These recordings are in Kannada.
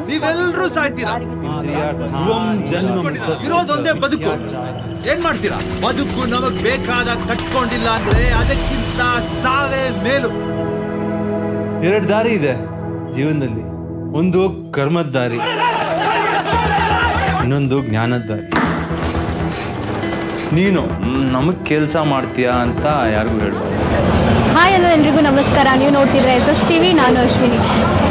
ನೀವೆಲ್ಲರೂ ಸಾಯ್ತೀರಾ. ಇರೋದೊಂದೇ ಬದುಕು. ಏನ್ ಮಾಡ್ತೀರಾ? ಬದುಕು ನಮಗ್ ಬೇಕಾದಾಗ ಕಟ್ಕೊಂಡಿಲ್ಲ ಅಂದ್ರೆ ಅದಕ್ಕಿಂತ ಸಾವೇ ಮೇಲು. ಎರಡು ದಾರಿ ಇದೆ ಜೀವನದಲ್ಲಿ. ಒಂದು ಕರ್ಮದ ದಾರಿ, ಇನ್ನೊಂದು ಜ್ಞಾನದ ದಾರಿ. ನೀನು ನಮಗ್ ಕೆಲಸ ಮಾಡ್ತೀಯಾ ಅಂತ ಯಾರಿಗೂ ಹೇಳ್ಬಾರ್ದು. ಹಾಯ್ ಹಲೋ ಎಲ್ರಿಗೂ ನಮಸ್ಕಾರ. ನೀವು ನೋಡ್ತಿದ್ರೆ SS TV. ನಾನು ಅಶ್ವಿನಿ.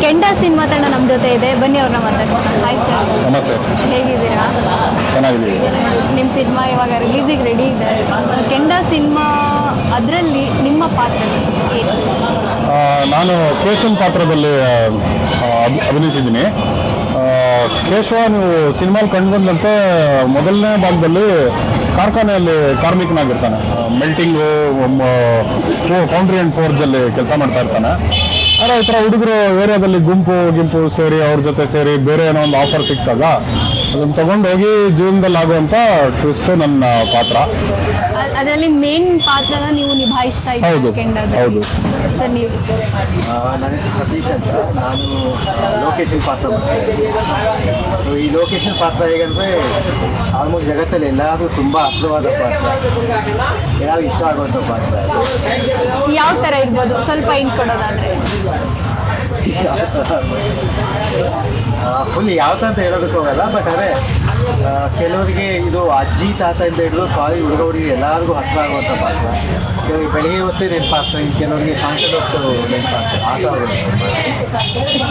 ಕೆಂಡ ಸಿನಿಮಾ ತಂಡ ನಮ್ಮ ಜೊತೆ ಇದೆ, ಬನ್ನಿ ಅವ್ರನ್ನ ಮಾತಾಡ್ಸೋಣ. Hi sir. ನಮಸ್ತೆ. ಹೇಗಿದ್ದೀರಾ? ಚೆನ್ನಾಗಿದ್ದೀವಿ. ನಿಮ್ಮ ಸಿನಿಮಾ ಇವಾಗ ರಿಲೀಸಿಗೆ ರೆಡಿ ಇದೆ. ಕೆಂಡ ಸಿನಿಮಾ, ಅದರಲ್ಲಿ ನಿಮ್ಮ ಪಾತ್ರ ಏನು? ನಾನು ಕೇಶವನ್ ಪಾತ್ರದಲ್ಲಿ ಅಭಿನಯಿಸಿದ್ದೀನಿ. ಕೇಶವ ನೀವು ಸಿನಿಮಾಲ್ ಕಂಡುಬಂದಂತೆ ಮೊದಲನೇ ಭಾಗದಲ್ಲಿ ಕಾರ್ಖಾನೆಯಲ್ಲಿ ಕಾರ್ಮಿಕನಾಗಿರ್ತಾನೆ. ಮೆಲ್ಟಿಂಗು, ಫೌಂಡ್ರಿ ಆ್ಯಂಡ್ ಫೋರ್ಜಲ್ಲಿ ಕೆಲಸ ಮಾಡ್ತಾ ಇರ್ತಾನೆ. ಆದರೆ ಈ ಥರ ಹುಡುಗರು ಏರಿಯಾದಲ್ಲಿ ಗುಂಪು ಸೇರಿ ಅವ್ರ ಜೊತೆ ಸೇರಿ ಬೇರೆ ಏನೋ ಒಂದು ಆಫರ್ ಸಿಕ್ತಾಗ ಅದನ್ನು ತಗೊಂಡೋಗಿ ಜೀವನದಲ್ಲಿ ಆಗುವಂಥ ಟ್ವಿಸ್ಟು ನನ್ನ ಪಾತ್ರ. ಅದರಲ್ಲಿ ಮೇನ್ ಪಾತ್ರನ ನೀವು ನಿಭಾಯಿಸ್ತಾ ಇದ್ದೀರಿ ಕೆಂಡದಲ್ಲಿ. ಹೌದು. ಸರ್ ನೀವು? ನನ್ನ ಹೆಸರು ಸತೀಶ್ ಅಂತ. ನಾನು ಲೊಕೇಶನ್ ಪಾತ್ರ ಮಾಡ್ತೀನಿ. ಸೊ ಈ ಲೊಕೇಶನ್ ಪಾತ್ರ ಹೇಗಂದರೆ ಆಲ್ಮೋಸ್ಟ್ ಜಗತ್ತಲ್ಲಿ ಎಲ್ಲಾದರೂ ತುಂಬ ಅದ್ಭುತವಾದ ಪಾತ್ರ, ಏನಾದರೂ ಇಷ್ಟ ಆಗುವಂಥ ಪಾತ್ರ. ಯಾವ ಥರ ಇರ್ಬೋದು ಸ್ವಲ್ಪ ಹಿಂಟ್ ಕೊಡೋದಾದರೆ? ಫುಲ್ ಯಾವ ಅಂತ ಹೇಳೋದಕ್ಕೆ ಹೋಗಲ್ಲ, ಬಟ್ ಅದೇ ಕೆಲವರಿಗೆ ಇದು ಅಜ್ಜಿ ತಾತ ಅಂತ ಹಿಡಿದು ಕಾಲೇಜ್ ಹುಡುಗರಿಗೆ ಎಲ್ಲರಿಗೂ ಹತ್ರ ಆಗುವಂಥ ಪಾತ್ರ. ಕೆಲವರಿಗೆ ಬೆಳಗ್ಗೆ ಹೊತ್ತೇ ನೆನಪಾಗ್ತದೆ, ಕೆಲವರಿಗೆ ಸಾಯಂಕಾಲ ಹೊತ್ತು ನೆನಪಾಗ್ತದೆ. ಆ ಥರ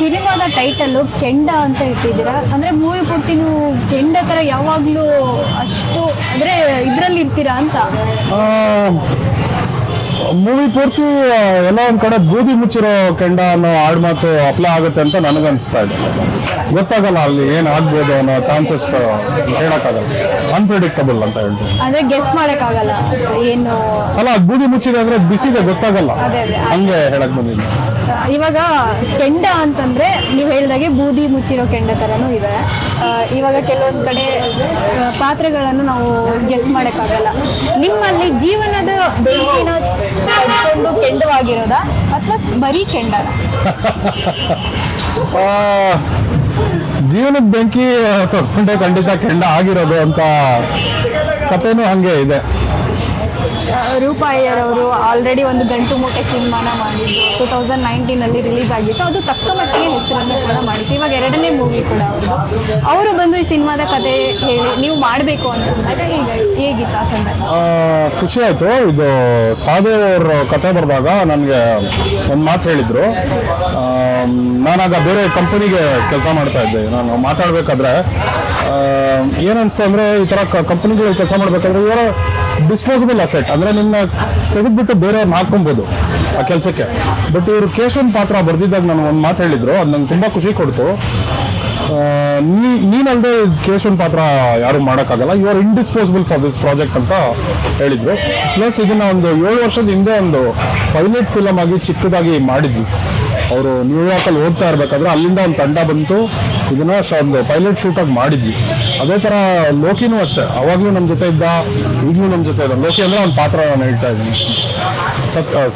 ಸಿನಿಮಾದ ಟೈಟಲ್ಲು ಕೆಂಡ ಅಂತ ಇಟ್ಟಿದ್ದೀರಾ. ಅಂದರೆ ಮೂವಿ ಪೂರ್ತಿ ನೀವು ಕೆಂಡ ಥರ ಯಾವಾಗಲೂ ಅಷ್ಟು ಅಂದರೆ ಇದರಲ್ಲಿ ಇರ್ತೀರಾ ಅಂತ? ಮೂವಿ ಪೂರ್ತಿ ಎಲ್ಲೋ ಒಂದು ಕಡೆ ಬೂದಿ ಮುಚ್ಚಿರೋ ಕೆಂಡ ಅನ್ನೋ ಆಡ್ಮಾತು ಅಪ್ಲೈ ಆಗುತ್ತೆ ಅಂತ ನನಗನ್ನಿಸ್ತಾ ಇದೆ. ಗೊತ್ತಾಗಲ್ಲ ಅಲ್ಲಿ ಏನು ಆಗ್ಬೋದು ಅನ್ನೋ ಚಾನ್ಸಸ್ ಹೇಳೋಕ್ಕಾಗಲ್ಲ. ಅನ್ಪ್ರಿಡಿಕ್ಟಬಲ್ ಅಂತ ಹೇಳ್ತೀನಿ. ಅಂದರೆ ಗೆಸ್ ಮಾಡೋಕ್ಕಾಗಲ್ಲ ಏನು. ಅಲ್ಲ, ಬೂದಿ ಮುಚ್ಚಿದೆ ಅಂದರೆ ಬಿಸಿದೆ ಗೊತ್ತಾಗಲ್ಲ, ಹಂಗೆ ಹೇಳಕ್ ಬಂದಿದ್ದೆ. ಇವಾಗ ಕೆಂಡ ಅಂತಂದರೆ ನೀವು ಹೇಳಿದಾಗೆ ಬೂದಿ ಮುಚ್ಚಿರೋ ಕೆಂಡ ಥರನೂ ಇದೆ. ಇವಾಗ ಕೆಲವೊಂದು ಕಡೆ ಪಾತ್ರಗಳನ್ನು ನಾವು ಗೆಸ್ ಮಾಡೋಕ್ಕಾಗಲ್ಲ. ನಿಮ್ಮಲ್ಲಿ ಜೀವನದ ಬೆಂಕಿನ ತಗೊಂಡು ಕೆಂಡವಾಗಿರೋದಾ ಅಥವಾ ಬರೀ ಕೆಂಡ? ಜೀವನದ ಬೆಂಕಿ ತಗೊಂಡೆ ಖಂಡಿತ ಕೆಂಡ ಆಗಿರೋದು ಅಂತ ಕಥೆನೂ ಹಂಗೆ ಇದೆ. ರೂಪಾ ಅಯ್ಯರವರು ಆಲ್ರೆಡಿ ಒಂದು ಗಂಟು ಮೂಟೆ ಸಿನಿಮಾನ ಮಾಡಿದ್ದು 2019 ರಿಲೀಸ್ ಆಗಿತ್ತು. ಅದು ತಕ್ಕ ಮಟ್ಟಿಗೆ ಹೆಸರನ್ನು ಕೂಡ ಮಾಡಿತ್ತು. ಇವಾಗ ಎರಡನೇ ಮೂವಿ ಕೂಡ ಅವರು ಬಂದು ಈ ಸಿನಿಮಾದ ಕತೆ ಹೇಳಿ ನೀವು ಮಾಡಬೇಕು ಅಂತಂದಾಗ ಹೇಗಿತ್ತು ಆ ಸಂದರ್ಭ? ಖುಷಿ ಆಯಿತು. ಇದು ಸಾದೇವ್ ಅವ್ರ ಕತೆ ಬರೆದಾಗ ನನಗೆ ಒಂದು ಮಾತು ಹೇಳಿದರು. ನಾನಾಗ ಬೇರೆ ಕಂಪನಿಗೆ ಕೆಲಸ ಮಾಡ್ತಾ ಇದ್ದೆ. ನಾನು ಮಾತಾಡಬೇಕಾದ್ರೆ ಏನನ್ನಿಸ್ತು ಅಂದರೆ, ಈ ಥರ ಕಂಪನಿಗಳಿಗೆ ಕೆಲಸ ಮಾಡಬೇಕಾದ್ರೆ ಇವರ ಡಿಸ್ಪೋಸಬಲ್ ಅಸೆಟ್, ಅಂದರೆ ನಿನ್ನ ತೆಗೆದುಬಿಟ್ಟು ಬೇರೆಯವ್ರನ್ನ ಹಾಕ್ಕೊಬೋದು ಆ ಕೆಲಸಕ್ಕೆ. ಬಟ್ ಇವರು ಕೇಶವನ್ ಪಾತ್ರ ಬರೆದಿದ್ದಾಗ ನಾನು ಒಂದು ಮಾತು ಹೇಳಿದರು, ಅದು ನಂಗೆ ತುಂಬ ಖುಷಿ ಕೊಡ್ತು. ನೀನಲ್ಲದೆ ಕೇಶವನ್ ಪಾತ್ರ ಯಾರು ಮಾಡೋಕ್ಕಾಗಲ್ಲ, you are indisposable for this project ಅಂತ ಹೇಳಿದರು. ಪ್ಲಸ್ ಇದನ್ನು ಒಂದು 7 ವರ್ಷದ ಹಿಂದೆ ಒಂದು ಪೈಲಟ್ ಫಿಲಮ್ ಆಗಿ ಚಿಕ್ಕದಾಗಿ ಮಾಡಿದ್ವಿ. ಅವರು ನ್ಯೂಯಾರ್ಕಲ್ಲಿ ಓದ್ತಾ ಇರಬೇಕಾದ್ರೆ ಅಲ್ಲಿಂದ ಒಂದು ತಂಡ ಬಂತು, ಇದನ್ನು ಒಂದು ಪೈಲಟ್ ಶೂಟಾಗಿ ಮಾಡಿದ್ವಿ. ಅದೇ ಥರ ಲೋಕಿನೂ ಅಷ್ಟೇ, ಅವಾಗಲೂ ನಮ್ಮ ಜೊತೆ ಇದ್ದ, ಈಗಲೂ ನಮ್ಮ ಜೊತೆ ಇದ್ದ. ಲೋಕಿ ಅಂದರೆ ಒಂದು ಪಾತ್ರ ನಾನು ಹೇಳ್ತಾ ಇದ್ದೀನಿ,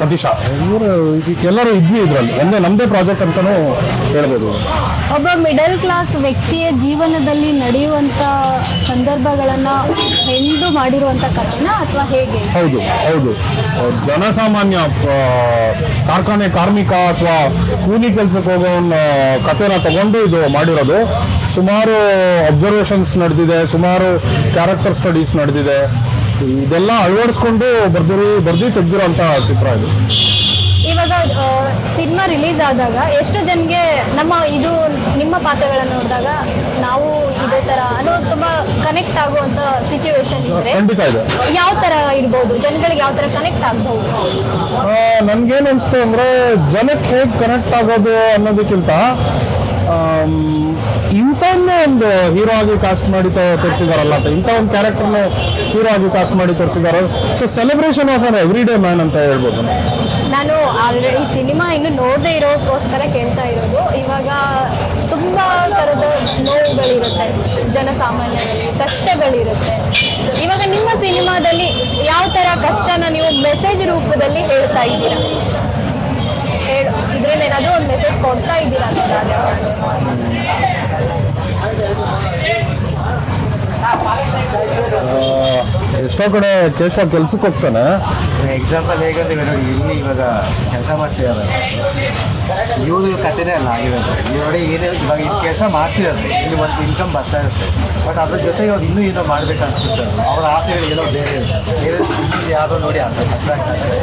ಸತೀಶ, ಇವರು ಎಲ್ಲರೂ ಇದ್ವಿ ಇದರಲ್ಲಿ. ಒಂದೇ ನಮ್ಮದೇ ಪ್ರಾಜೆಕ್ಟ್ ಅಂತಲೂ ಹೇಳ್ಬೋದು. ಒಬ್ಬ ಮಿಡಲ್ ಕ್ಲಾಸ್ ವ್ಯಕ್ತಿಯ ಜೀವನದಲ್ಲಿ ನಡೆಯುವಂಥ ಸಂದರ್ಭಗಳನ್ನು ಹೆಂಡು ಮಾಡಿರುವಂಥ ಕಥೆನ ಅಥವಾ ಹೇಗೆ? ಹೌದು ಹೌದು. ಜನಸಾಮಾನ್ಯ ಕಾರ್ಖಾನೆ ಕಾರ್ಮಿಕ ಅಥವಾ ಕೂಲಿ ಕೆಲಸಕ್ಕೆ ಹೋಗೋ ಕಥೆನ ತಗೊಂಡು ಇದು ಮಾಡಿರೋದು. ಸುಮಾರು ಅಬ್ಸರ್ವೇಷನ್ಸ್ ನಡೆದಿದೆ, ಸುಮಾರು ಕ್ಯಾರೆಕ್ಟರ್ ಸ್ಟಡೀಸ್ ನಡೆದಿದೆ. ಇದೆಲ್ಲ ಅಳವಡಿಸ್ಕೊಂಡು ಬರ್ದು ತೆಗೆದಿರೋ ಅಂಥ ಚಿತ್ರ ಇದು. ಇವಾಗ ಸಿನಿಮಾ ರಿಲೀಸ್ ಆದಾಗ ಎಷ್ಟು ಜನಕ್ಕೆ ನಿಮ್ಮ ಪಾತ್ರಗಳನ್ನು ನೋಡಿದಾಗ ನಾವು ಇದೇ ಥರ ಅನ್ನೋ ತುಂಬ ಕನೆಕ್ಟ್ ಆಗುವಂಥ ಸಿಚುವೇಶನ್ ಇದ್ರೆ ಖಂಡಿತ ಇದೆ. ಯಾವ ಥರ ಇರ್ಬೋದು, ಜನಗಳಿಗೆ ಯಾವ ಥರ ಕನೆಕ್ಟ್ ಆಗ್ಬೋದು? ನನ್ಗೇನು ಅನಿಸ್ತು ಅಂದರೆ, ಜನಕ್ಕೆ ಹೇಗೆ ಕನೆಕ್ಟ್ ಆಗೋದು ಅನ್ನೋದಕ್ಕಿಂತ ಇಂಥವನ್ನೇ ಒಂದು ಹೀರೋ ಆಗಿ ಕಾಸ್ಟ್ ಮಾಡಿ ತೋರಿಸಿದಾರಲ್ಲ ಅಂತ, ಇಂಥ ಒಂದು ಕ್ಯಾರೆಕ್ಟರ್ನ ಹೀರೋ ಆಗಿ ಕಾಸ್ಟ್ ಮಾಡಿ ತೋರಿಸಿದಾರ. So celebration of an every day man ಅಂತ ಹೇಳ್ಬೋದು. ನಾನು ಆಲ್ರೆಡಿ ಸಿನಿಮಾ ಇನ್ನು ನೋಡದೇ ಇರೋಕ್ಕೋಸ್ಕರ ಕೇಳ್ತಾ ಇರೋದು. ಇವಾಗ ತುಂಬ ಥರದ ನೋವುಗಳಿರುತ್ತೆ ಜನಸಾಮಾನ್ಯರಲ್ಲಿ, ಕಷ್ಟಗಳಿರುತ್ತೆ. ಇವಾಗ ನಿಮ್ಮ ಸಿನಿಮಾದಲ್ಲಿ ಯಾವ ಥರ ಕಷ್ಟನ ನೀವು ಮೆಸೇಜ್ ರೂಪದಲ್ಲಿ ಹೇಳ್ತಾ ಇದ್ದೀರಾ? ಇದರಿಂದ ಏನಾದರೂ ಒಂದು ಮೆಸೇಜ್ ಕೊಡ್ತಾ ಇದ್ದೀರಾ ಅಂತ? ಎಷ್ಟೋ ಕಡೆ ಕೇಶವ ಕೆಲ್ಸಕ್ಕೆ ಹೋಗ್ತಾನೆ. ಎಕ್ಸಾಂಪಲ್ ಹೇಗಂದ್ರೆ ಇಲ್ಲಿ ಇವಾಗ ಕೆಲಸ ಮಾಡ್ತಿದ್ದಾರೆ, ಇವ್ರ ಕಥೆನೇ ಅಲ್ಲ ಆಗಿರೋದು. ನೋಡಿ ಏನೇ ಇವಾಗ ಇಲ್ಲಿ ಕೆಲಸ ಮಾಡ್ತಿದ್ದಾರೆ, ಇಲ್ಲಿ ಒಂದು ಇನ್ಕಮ್ ಬರ್ತಾ ಇರುತ್ತೆ, ಬಟ್ ಅದ್ರ ಜೊತೆಗೆ ಅವ್ರು ಇನ್ನೂ ಏನೋ ಮಾಡ್ಬೇಕನ್ಸುತ್ತೆ. ಅವ್ರ ಆಸೆಗಳು ಏನೋ ಬೇರೆ ಇರುತ್ತೆ, ಯಾವುದೋ ನೋಡಿ ಅಟ್ರಾಕ್ಟ್ ಆಗ್ತದೆ.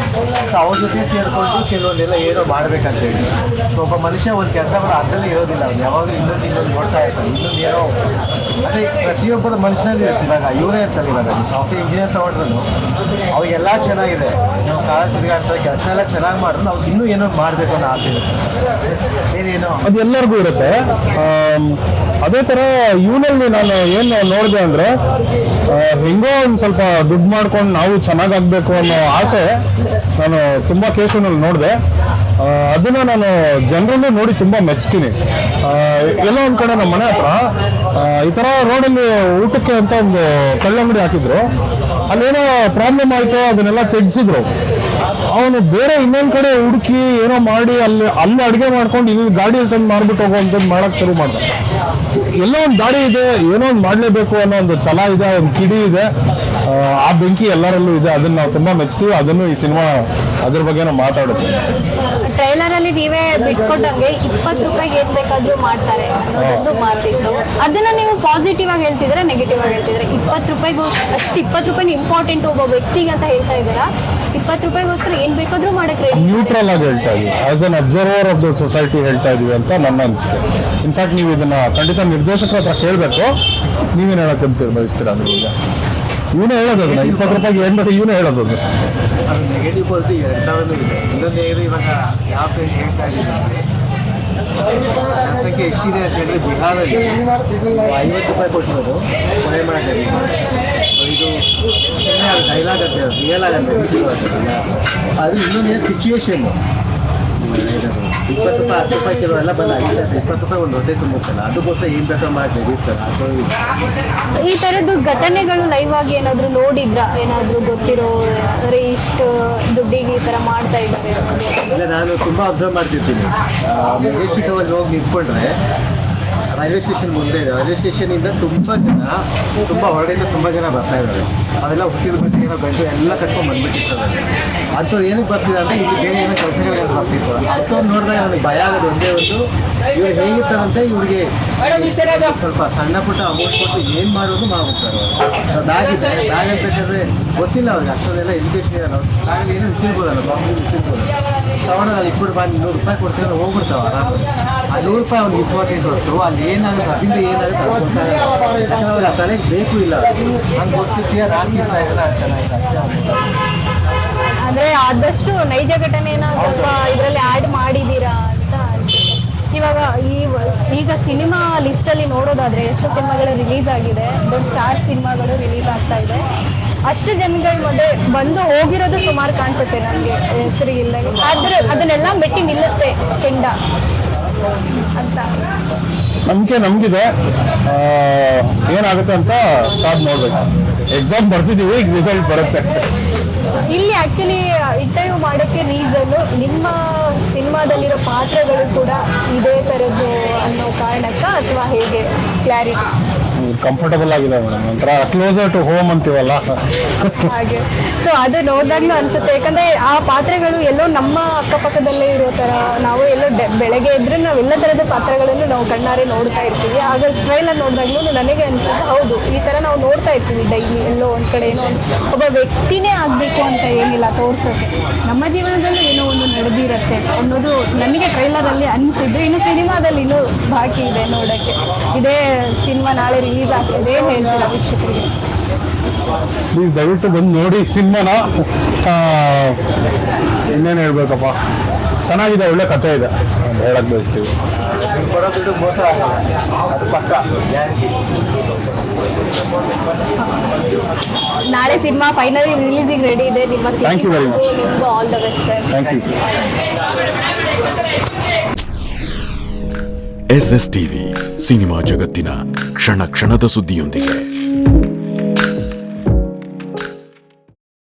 ಸೊ ಅವ್ರ ಜೊತೆ ಸೇರಿಕೊಂಡು ಕೆಲವೊಂದೆಲ್ಲ ಏನೋ ಮಾಡ್ಬೇಕಂತೇಳಿ. ಸೊ ಒಬ್ಬ ಮನುಷ್ಯ ಒಂದು ಕೆಲಸ ಮಾಡೋ ಅದರಲ್ಲೇ ಇರೋದಿಲ್ಲ, ಅವ್ನು ಯಾವಾಗಲೂ ಇನ್ನೊಂದು ನೋಡ್ತಾ ಇರ್ತಾನೆ, ಇನ್ನೊಂದು ಏನೋ. ಅದೇ ಪ್ರತಿಯೊಬ್ಬರ ಮನುಷ್ಯನಲ್ಲಿ ಇರುತ್ತೆ. ಇವಾಗ ಇವರೇ ಇರ್ತಾರೆ, ಇವಾಗ ಸಾಫ್ಟ್ವೇರ್ ಇಂಜಿನಿಯರ್ ತಗೊಂಡ್ರು ಅವಾಗೆಲ್ಲ ಚೆನ್ನಾಗಿದೆ, ನಾವು ಕಾಲ ತಿರುಗಾಡ್ತಾರೆ, ಕೆಲಸ ಎಲ್ಲ ಚೆನ್ನಾಗಿ ಮಾಡಿದ್ರು ನಾವು ಇನ್ನೂ ಏನೋ ಮಾಡಬೇಕು ಅನ್ನೋ ಆಸೆ ಇರುತ್ತೆ. ಏನೇನೋ ಅದು ಎಲ್ಲರಿಗೂ ಇರುತ್ತೆ. ಅದೇ ಥರ ಇವನಲ್ಲಿ ನಾನು ಏನು ನೋಡಿದೆ ಅಂದರೆ, ಹೆಂಗೋ ಒಂದು ಸ್ವಲ್ಪ ದುಡ್ಡು ಮಾಡ್ಕೊಂಡು ನಾವು ಚೆನ್ನಾಗಾಗಬೇಕು ಅನ್ನೋ ಆಸೆ ನಾನು ತುಂಬ ಕೇಸಲ್ಲಿ ನೋಡಿದೆ. ಅದನ್ನು ನಾನು ಜನರಲ್ಲೂ ನೋಡಿ ತುಂಬ ಮೆಚ್ತೀನಿ. ಎಲ್ಲೋ ಒಂದು ಕಡೆ ನಮ್ಮ ಮನೆ ಹತ್ರ ಈ ಥರ ರೋಡಲ್ಲಿ ಊಟಕ್ಕೆ ಅಂತ ಒಂದು ಕಳ್ಳಂಗಡಿ ಹಾಕಿದ್ರು. ಅಲ್ಲೇನೋ ಪ್ರಾಬ್ಲಮ್ ಆಯಿತು, ಅದನ್ನೆಲ್ಲ ತೆಗೆಸಿದ್ರು. ಅವನು ಬೇರೆ ಇನ್ನೊಂದು ಕಡೆ ಹುಡುಕಿ ಏನೋ ಮಾಡಿ ಅಲ್ಲಿ ಅಡುಗೆ ಮಾಡ್ಕೊಂಡು ಇಲ್ಲಿ ಗಾಡಿಯಲ್ಲಿ ತಂದು ಮಾರ್ಬಿಟ್ಟು ಹೋಗುವಂಥದ್ದು ಮಾಡೋಕ್ಕೆ ಶುರು ಮಾಡ್ದ. ಎಲ್ಲೋ ಒಂದು ದಾರಿ ಇದೆ, ಏನೋ ಒಂದು ಮಾಡಲೇಬೇಕು ಅನ್ನೋ ಒಂದು ಛಲ ಇದೆ, ಒಂದು ಕಿಡಿ ಇದೆ, ಆ ಬೆಂಕಿ ಎಲ್ಲರಲ್ಲೂ ಇದೆ. ಅದನ್ನು ನಾವು ತುಂಬ ಮೆಚ್ತೀವಿ. ಅದನ್ನು ಈ ಸಿನಿಮಾ ಅದ್ರ ಬಗ್ಗೆ ನಾವು ಮಾತಾಡುತ್ತೆ. ಟ್ರೈಲರ್ ಅಲ್ಲಿ ನೀವೇ ಬಿಟ್ಕೊಟ್ಟಂಗೆ 20 ರೂಪಾಯಿಗೆ ಏನ್ ಬೇಕಾದ್ರೂ ಮಾಡ್ತಾರೆ ಅನ್ನೋದೊಂದು ಮಾತಿತ್ತು. ಅದನ್ನ ನೀವು ಪಾಸಿಟಿವ್ ಆಗಿ ಹೇಳ್ತಿದ್ರೆ, ನೆಗೆಟಿವ್ ಆಗಿ ಹೇಳ್ತಿದ್ರೆ? 20 ರೂಪಾಯಿಗೂ ಅಷ್ಟು 20 ರೂಪಾಯಿ ಇಂಪಾರ್ಟೆಂಟ್ ಒಬ್ಬ ವ್ಯಕ್ತಿಗೆ ಅಂತ ಹೇಳ್ತಾ ಇದ್ದೀರಾ? 20 ರೂಪಾಯಿಗೋಸ್ಕರ ಏನ್ ಬೇಕಾದ್ರೂ ಮಾಡಕ್ಕೆ ರೆಡಿ? ನ್ಯೂಟ್ರಲ್ ಆಗಿ ಹೇಳ್ತಾ ಇದೀವಿ, as an observer of the society ಹೇಳ್ತಾ ಇದೀವಿ ಅಂತ ನನ್ನ ಅನಿಸಿಕೆ. ಇನ್ಫ್ಯಾಕ್ಟ್ ನೀವು ಇದನ್ನ ಖಂಡಿತ ನಿರ್ದೇಶಕರ ಹತ್ರ ಕೇಳಬೇಕು. ನೀವೇನು ಹೇಳಕ್ಕೆ ಬಯಸ್ತೀರಾ ಅದ್ರ ಬಗ್ಗೆ? ಇವನೇ ಹೇಳೋದು ಅದನ್ನ 20 ರೂಪಾಯಿಗೆ ಏನು ಬೇಕು ಇವನೇ ಹೇಳೋದು. ಅದು ನೆಗೆಟಿವ್ ಪಾಸಿಟಿವ್ ಎರಡೂ ಇದೆ. ಇನ್ನೊಂದು ಹೇಳಿ ಇವಾಗ ಯಾವ ಫ್ರೆಂಡ್ ಹೇಳ್ತಾ ಇದ್ದೀನಿ, ಜನಸಂಖ್ಯೆ ಎಷ್ಟಿದೆ ಅಂತ ಹೇಳಿದ್ರೆ ಬಿಹಾರಲ್ಲಿ 50 ರೂಪಾಯಿ ಕೊಟ್ಟಿರೋದು ಕೊನೆ ಮಾಡಿದ್ದಾರೆ. ಇದು ಅದು ಡೈಲಾಗ್ ಅಂತ ರಿಯಲ್ ಆಗಂತ ಅದು ಇನ್ನೊಂದು ಏನು ಸಿಚುವೇಶನ್. 20 ರೂಪಾಯಿ 10 ರೂಪಾಯಿ ಕಿಲೋ ಎಲ್ಲ ಬಂದ 20 ರೂಪಾಯಿ ಒಂದು ಹೊಟ್ಟೆ ತುಂಬುತ್ತಲ್ಲ, ಅದಕ್ಕೋಸ್ಕರ ಏನು ಬೇಕಾ ಮಾಡಿ ಇರ್ತಾರೆ. ಈ ತರದ್ದು ಘಟನೆಗಳು ಲೈವ್ ಆಗಿ ಏನಾದ್ರು ನೋಡಿದ್ರ? ಏನಾದ್ರು ಗೊತ್ತಿರೋ ಅಂದ್ರೆ ಇಷ್ಟು ದುಡ್ಡಿಗೆ ಈ ತರ ಮಾಡ್ತಾ ಇದ್ದಾರೆ? ಇಲ್ಲ, ನಾನು ತುಂಬಾ ಅಬ್ಸರ್ವ್ ಮಾಡ್ತಿರ್ತೀನಿ. ಮೆಜೆಸ್ಟಿಕಲ್ಲಿ ಹೋಗಿ ನಿಂತ್ಕೊಂಡ್ರೆ ರೈಲ್ವೆ ಸ್ಟೇಷನ್ ಮುಂದೆ ಇದೆ. ರೈಲ್ವೆ ಸ್ಟೇಷನಿಂದ ತುಂಬ ಹೊರಗಡೆಯಿಂದ ತುಂಬ ಜನ ಬರ್ತಾ ಇದ್ದಾರೆ. ಅದೆಲ್ಲ ಹುಟ್ಟಿದ ಬಟ್ಟೆ ಏನೋ ಗಂಟು ಎಲ್ಲ ಕಟ್ಕೊಂಡು ಬಂದ್ಬಿಟ್ಟಿರ್ತಾರೆ. ಅಂಥವ್ರು ಏನಕ್ಕೆ ಬರ್ತಿದ್ದಾರೆ ಅಂದರೆ ಇಲ್ಲಿ ಬೇರೆ ಏನೋ ಕೆಲಸಗಳು ಬರ್ತಿತ್ತು. ಅಂಥವ್ರು ನೋಡಿದಾಗ ನನಗೆ ಭಯ ಆಗೋದು ಒಂದೇ ಒಂದು, ಇವ್ರು ಹೇಗಿರ್ತಾರಂತೆ ಇವ್ರಿಗೆ ಸ್ವಲ್ಪ ಸಣ್ಣ ಪುಟ್ಟ ಅಮೌಂಟ್ ಕೊಟ್ಟು ಏನು ಮಾಡೋದು ಮಾಡ್ಬಿಡ್ತಾರೆ. ಬ್ಯಾಗ್ ಇದೆ, ಬ್ಯಾಗ್ ಅಂತಂದರೆ ಗೊತ್ತಿಲ್ಲ ಅವ್ರಿಗೆ, ಅಷ್ಟೊಂದೆಲ್ಲ ಎಜುಕೇಷನ್ ಇರಲ್ಲ. ಬ್ಯಾಗ್ ಏನೋ ಇಟ್ಟಿರ್ಬೋದಲ್ಲ, ಬಾಂಬು ಇಟ್ಟಿರ್ಬೋದು. ತಗೊಂಡು ಅಲ್ಲಿ ಇಟ್ಬಿಟ್ಟು ಬಂದು 100 ರೂಪಾಯಿ ಕೊಡ್ತೀವಿ ಹೋಗ್ಬಿಡ್ತಾವೆ ಆರಾಮ. ಆ 100 ರೂಪಾಯಿ ಅವ್ನಿಗೆ ಇಂಪಾರ್ಟೆಂಟ್ ಹೊರತು ಅಲ್ಲಿ ಏನಾಗುತ್ತೆ ಅದರಿಂದ ಏನಾಗುತ್ತೆ ಅದು ಗೊತ್ತಾಗಲ್ಲ. ಯಾಕಂದ್ರೆ ಅವ್ರಿಗೆ ಆ ತಲೆಗೆ ಬೇಕು ಇಲ್ಲ, ಹಂಗೆ ಕೊಡ್ತಿರ್ತೀಯ ರಾಕಿರ್ತಾ ಇರಲ್ಲ ಚೆನ್ನಾಗಿ. ಅಂದ್ರೆ ಆದಷ್ಟು ನೈಜ ಘಟನೆನ ಸ್ವಲ್ಪ ಇದರಲ್ಲಿ ಆ್ಯಡ್ ಮಾಡಿದ್ದೀರಾ ಅಂತ ಅನ್ಸುತ್ತೆ. ಇವಾಗ ಈಗ ಸಿನಿಮಾ ಲಿಸ್ಟಲ್ಲಿ ನೋಡೋದಾದ್ರೆ ಎಷ್ಟು ಸಿನಿಮಾಗಳು ರಿಲೀಸ್ ಆಗಿದೆ, ದೊಡ್ಡ ಸ್ಟಾರ್ ಸಿನಿಮಾಗಳು ರಿಲೀಸ್ ಆಗ್ತಾ ಇದೆ. ಅಷ್ಟು ಜನಗಳ ಮಧ್ಯೆ ಬಂದು ಹೋಗಿರೋದು ಸುಮಾರು ಕಾಣಿಸುತ್ತೆ ನನಗೆ ಹೆಸರಿಗಿಲ್ಲ. ಆದ್ರೆ ಅದನ್ನೆಲ್ಲ ಮೆಟ್ಟಿ ನಿಲ್ಲುತ್ತೆ ಕೆಂಡ ಅಂತ ನಂಬಿಕೆ ನಮಗಿದೆ. ಏನಾಗುತ್ತೆ ಅಂತ ಕಾದು ನೋಡ್ಬೇಕು. ಎಕ್ಸಾಮ್ ಬರ್ತಿದ್ದೀವಿ, ಈಗ ರಿಸಲ್ಟ್ ಬರುತ್ತೆ. ಇಲ್ಲಿ ಆಕ್ಚುಲಿ ಇಂಟರ್ವ್ಯೂ ಮಾಡೋಕ್ಕೆ ರೀಸನ್ ನಿಮ್ಮ ಸಿನಿಮಾದಲ್ಲಿರೋ ಪಾತ್ರಗಳು ಕೂಡ ಇದೇ ಥರದ್ದು ಅನ್ನೋ ಕಾರಣಕ್ಕ ಅಥವಾ ಹೇಗೆ? ಕ್ಲಾರಿಟಿ ಕಂಫರ್ಟಬಲ್ ಆಗಿದೆ ಮೇಡಮ್, ಒಂಥರ ಕ್ಲೋಸರ್ ಟು ಹೋಮ್ ಅಂತೀವಲ್ಲ ಹಾಗೆ. ಸೊ ಅದು ನೋಡಿದಾಗ್ಲೂ ಅನ್ಸುತ್ತೆ, ಯಾಕಂದ್ರೆ ಆ ಪಾತ್ರಗಳು ಎಲ್ಲೋ ನಮ್ಮ ಅಕ್ಕಪಕ್ಕದಲ್ಲೇ ಇರೋ ಥರ. ನಾವು ಎಲ್ಲೋ ಬೆಳಗ್ಗೆ ಇದ್ರೆ ನಾವೆಲ್ಲ ಥರದ ಪಾತ್ರಗಳನ್ನು ನಾವು ಕಣ್ಣಾರೆ ನೋಡ್ತಾ ಇರ್ತೀವಿ. ಆಗ ಟ್ರೈಲರ್ ನೋಡಿದಾಗ್ಲೂ ನನಗೆ ಅನ್ಸುತ್ತೆ, ಹೌದು ಈ ಥರ ನಾವು ನೋಡ್ತಾ ಇರ್ತೀವಿ ಡೈಲಿ ಎಲ್ಲೋ ಒಂದು ಕಡೆ. ಏನೋ ಒಬ್ಬ ವ್ಯಕ್ತಿನೇ ಆಗಬೇಕು ಅಂತ ಏನಿಲ್ಲ ತೋರ್ಸೋಕ್ಕೆ, ನಮ್ಮ ಜೀವನದಲ್ಲಿ ಏನೋ ಒಂದು ನಡೆದಿರುತ್ತೆ ಅನ್ನೋದು ನನಗೆ ಟ್ರೈಲರಲ್ಲಿ ಅನಿಸಿದ್ದು. ಇನ್ನು ಸಿನಿಮಾದಲ್ಲಿ ಇನ್ನೂ ಬಾಕಿ ಇದೆ ನೋಡೋಕ್ಕೆ. ಇದೇ ಸಿನಿಮಾ ನಾಳೆ ರಿಲೀಸ್ ಆಗ್ತದೆ, ಏನು ಹೇಳ್ತೀರಾ ವೀಕ್ಷಕರಿಗೆ? ಪ್ಲೀಸ್ ದಯವಿಟ್ಟು ಬಂದು ನೋಡಿ ಸಿನಿಮಾನ. ಇನ್ನೇನು ಹೇಳ್ಬೇಕಪ್ಪ, ಚೆನ್ನಾಗಿದೆ, ಒಳ್ಳೆ ಕಥೆ ಇದೆ ಅಂತ ಹೇಳಕ್ ಬಯಸ್ತೀವಿ. ಕೊಡೋ ದುಡ್ಡು ಮೋಸ ಆಗಲ್ಲ, ಅದು ಪಕ್ಕ ಗ್ಯಾರಂಟಿ. ನಾಳೆ ಸಿನಿಮಾ ಫೈನಲಿ ರಿಲೀಸಿಗೆ ರೆಡಿ ಇದೆ. ನಿಮ್ಮ Thank you very much. ನಿಮಗೂ all the best sir. Thank you. SS TV cinema ಜಗತ್ತಿನ ಕ್ಷಣ ಕ್ಷಣದ ಸುದ್ದಿಯೊಂದಿಗೆ.